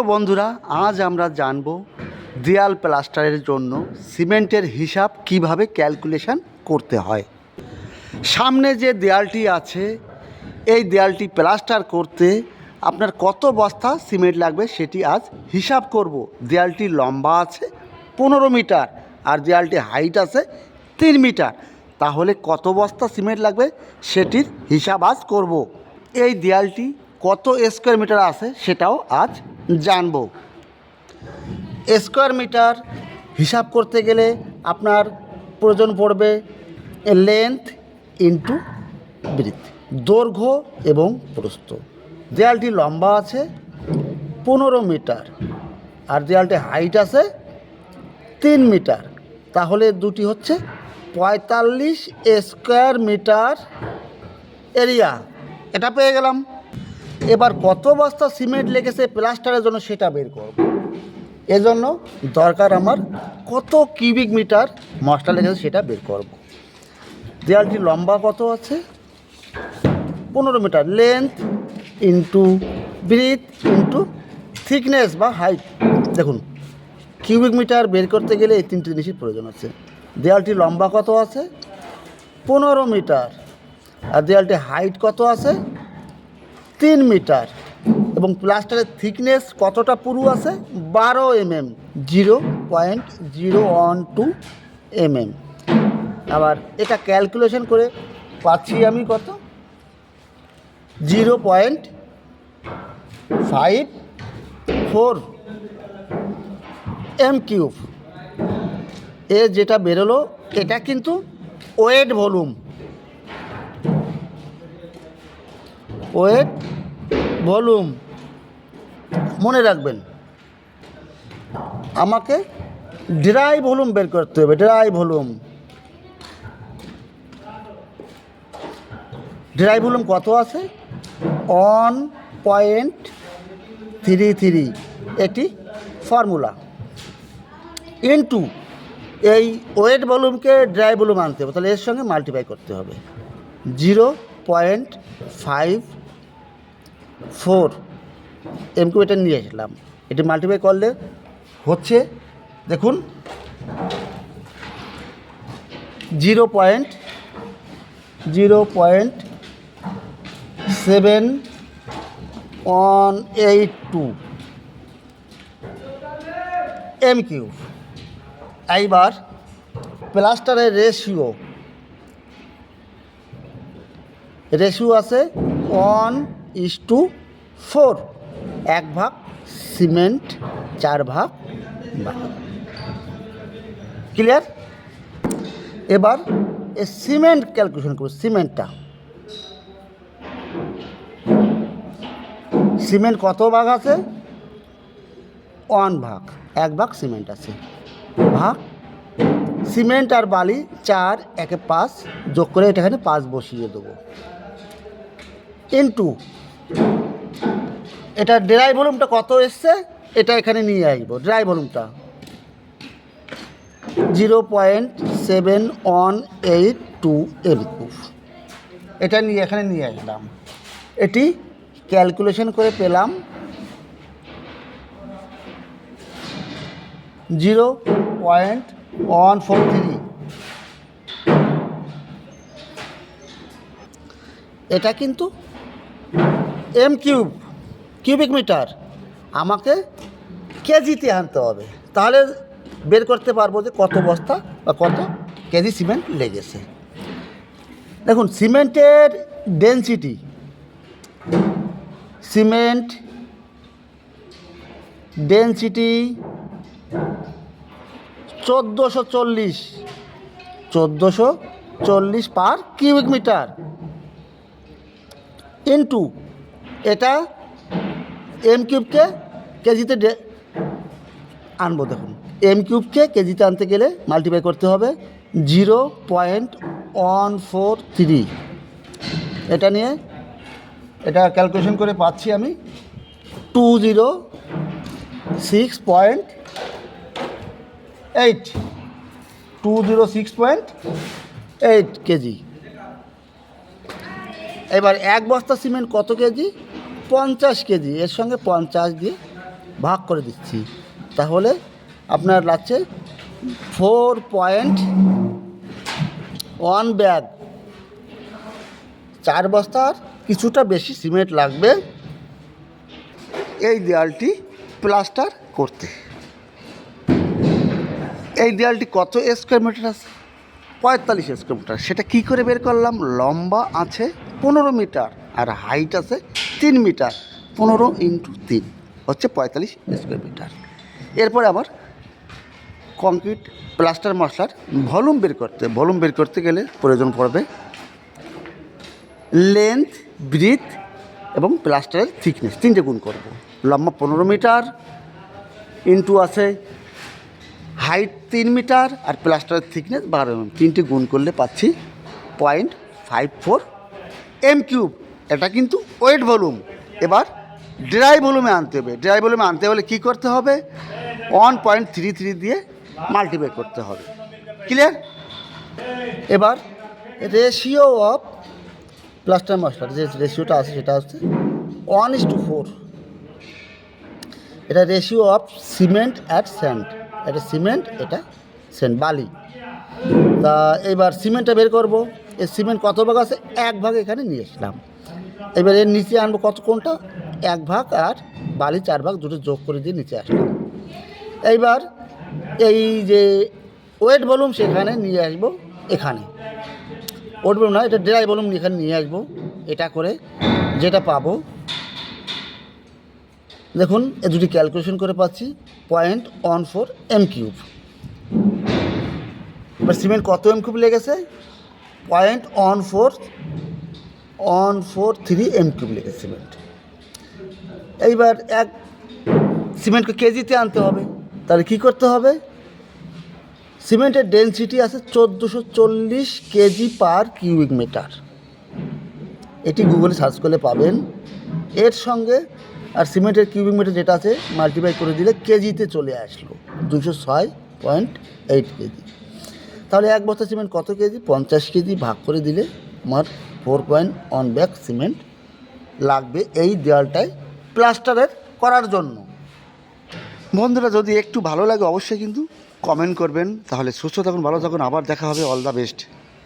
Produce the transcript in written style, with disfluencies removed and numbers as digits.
তো বন্ধুরা, আজ আমরা জানব দেয়াল প্লাস্টারের জন্য সিমেন্টের হিসাব কিভাবে ক্যালকুলেশন করতে হয়। সামনে যে দেয়ালটি আছে, এই দেয়ালটি প্লাস্টার করতে আপনার কত বস্তা সিমেন্ট লাগবে সেটি আজ হিসাব করব। দেয়ালটি লম্বা আছে 15 মিটার আর দেয়ালটি হাইট আছে 3 মিটার, তাহলে কত বস্তা সিমেন্ট লাগবে সেটির হিসাব আজ করব। এই দেয়ালটি কত স্কোয়ার মিটার আছে সেটাও আজ জানব। স্কোয়ার মিটার হিসাব করতে গেলে আপনার প্রয়োজন পড়বে লেন্থ ইন্টু ব্রিথ, দৈর্ঘ্য এবং প্রস্থ। দেয়ালটি লম্বা আছে 15 মিটার আর দেয়ালটি হাইট আছে 3 মিটার, তাহলে দুটি হচ্ছে 45 স্কোয়ার মিটার এরিয়া। এটা পেয়ে গেলাম। এবার কত বস্তা সিমেন্ট লেগেছে প্লাস্টারের জন্য সেটা বের করব। এজন্য দরকার আমার কত কিউবিক মিটার মশলা লেগেছে সেটা বের করব। দেয়ালটি লম্বা কত আছে 15 metre, length into breadth into thickness বা হাইট। দেখুন, কিউবিক মিটার বের করতে গেলে এই তিনটি জিনিসের প্রয়োজন আছে। দেয়ালটি লম্বা কত আছে 15 মিটার আর দেয়ালটি হাইট কত আছে 3 মিটার এবং প্লাস্টারের থিকনেস কতটা পুরু আছে 12 mm, 0.012 mm। আবার এটা ক্যালকুলেশন করে পাচ্ছি আমি কত 0.54 m³। এ যেটা বেরোলো এটা কিন্তু ওয়েট ভলিউম, ওয়েট ভলিউম মনে রাখবেন। আমাকে ড্রাই ভলিউম বের করতে হবে। ড্রাই ভলিউম কত আছে 1.33, এটি ফর্মুলা, ইনটু এই ওয়েট ভলিউমকে ড্রাই ভলিউম আনতে হবে, তাহলে এর সঙ্গে মাল্টিপ্লাই করতে হবে 0.54 m³ এটা নিয়ে আসলাম। এটি মাল্টিপ্লাই করলে হচ্ছে দেখুন 0.7182 m³। এইবার প্লাস্টারের রেশিও আছে 1:4, 1 ভাগ সিমেন্ট 4 ভাগ বালি। ক্লিয়ার? এবার এই সিমেন্ট ক্যালকুলেশন করব। সিমেন্ট কত ভাগ আছে 1 ভাগ, 1 ভাগ সিমেন্ট আছে, ভাগ সিমেন্ট আর বালি 4, 1 5 যোগ করে এটা এখানে 5 বসিয়ে দেবো, ইনটু এটা ড্রাই ভলিউমটা কত এসছে এটা এখানে নিয়ে আসবো। ড্রাই ভলিউমটা 0.7182 m³, এটা নিয়ে এখানে নিয়ে আসলাম। এটি ক্যালকুলেশন করে পেলাম 0.143। এটা কিন্তু m³ কিউবিক মিটার, আমাকে কেজিতে আনতে হবে, তাহলে বের করতে পারবো যে কত বস্তা বা কত কেজি সিমেন্ট লেগেছে। দেখুন, সিমেন্টের density, cement density 1440 per cubic metre, into এটা m³কে কেজিতে আনবো। দেখুন, m³কে কেজিতে আনতে গেলে মাল্টিপ্লাই করতে হবে 0.143। এটা নিয়ে এটা ক্যালকুলেশন করে পাচ্ছি আমি 206.8 কেজি। এবার 1 বস্তা সিমেন্ট কত কেজি 50 কেজি, এর সঙ্গে 50 দিয়ে ভাগ করে দিচ্ছি, তাহলে আপনার লাগছে 4.1 ব্যাগ, 4 বস্তার কিছুটা বেশি সিমেন্ট লাগবে এই দেয়ালটি প্লাস্টার করতে। এই দেয়ালটি কত স্কোয়ার মিটার আছে? 45 স্কোয়ার মিটার। সেটা কী করে বের করলাম? লম্বা আছে 15 মিটার আর হাইট আছে 3 মিটার, 15 × 3 হচ্ছে 45 স্কোয়ার মিটার। এরপরে আবার কংক্রিট প্লাস্টার মশলার ভলিউম বের করতে গেলে প্রয়োজন পড়বে লেন্থ, ব্রিথ এবং প্লাস্টারের থিকনেস, 3টে গুণ করব। লম্বা 15 মিটার ইন্টু আছে হাইট 3 মিটার আর প্লাস্টারের থিকনেস 12 mm, 3টে গুণ করলে পাচ্ছি 0.54 m3। এটা কিন্তু ওয়েট ভলিউম। এবার ড্রাই ভলিউমে আনতে হবে। ড্রাই ভলিউমে আনতে হলে কী করতে হবে? 1.33 দিয়ে মাল্টিপ্লাই করতে হবে। ক্লিয়ার? এবার রেশিও অফ প্লাস্টার মশলার যে রেশিওটা আছে সেটা হচ্ছে 1:4। এটা ratio of cement at sand. এটা সিমেন্ট, এটা স্যান্ড, বালি। তা এবার সিমেন্টটা বের করব। এই সিমেন্ট কত ভাগ আছে? 1 ভাগ এখানে নিয়ে আসলাম। এবার এর নিচে আনবো কত, কোনটা? 1 ভাগ, আর বালি 4 ভাগ, দুটো যোগ করে দিয়ে নিচে আসলাম। এইবার এই যে ওয়েট ভলিউম সেখানে নিয়ে আসবো, এখানে ওয়েট ভলিউম না, এটা ড্রাই ভলিউম এখানে নিয়ে আসবো। এটা করে যেটা পাবো, দেখুন এ দুটি ক্যালকুলেশন করে পাচ্ছি 0.14 m3। এবার সিমেন্ট কত m3 লেগেছে? 0.1413 m3 লেগেছে সিমেন্ট। এইবার এক সিমেন্টকে কেজিতে আনতে হবে। তাহলে কী করতে হবে? সিমেন্টের ডেনসিটি আছে 1440 কেজি পার কিউবিক মিটার। এটি গুগলে সার্চ করলে পাবেন। এর সঙ্গে আর সিমেন্টের কিউবিক মিটার যেটা আছে মাল্টিপ্লাই করে দিলে কেজিতে চলে আসলো 206.8 কেজি। তাহলে 1 বস্তা সিমেন্ট কত কেজি? 50 কেজি। ভাগ করে দিলে আমার 4.1 ব্যাগ সিমেন্ট লাগবে এই দেওয়ালটায় প্লাস্টারের করার জন্য। বন্ধুরা, যদি একটু ভালো লাগে অবশ্যই কিন্তু কমেন্ট করবেন। তাহলে সুস্থ থাকুন, ভালো থাকুন, আবার দেখা হবে। All the best.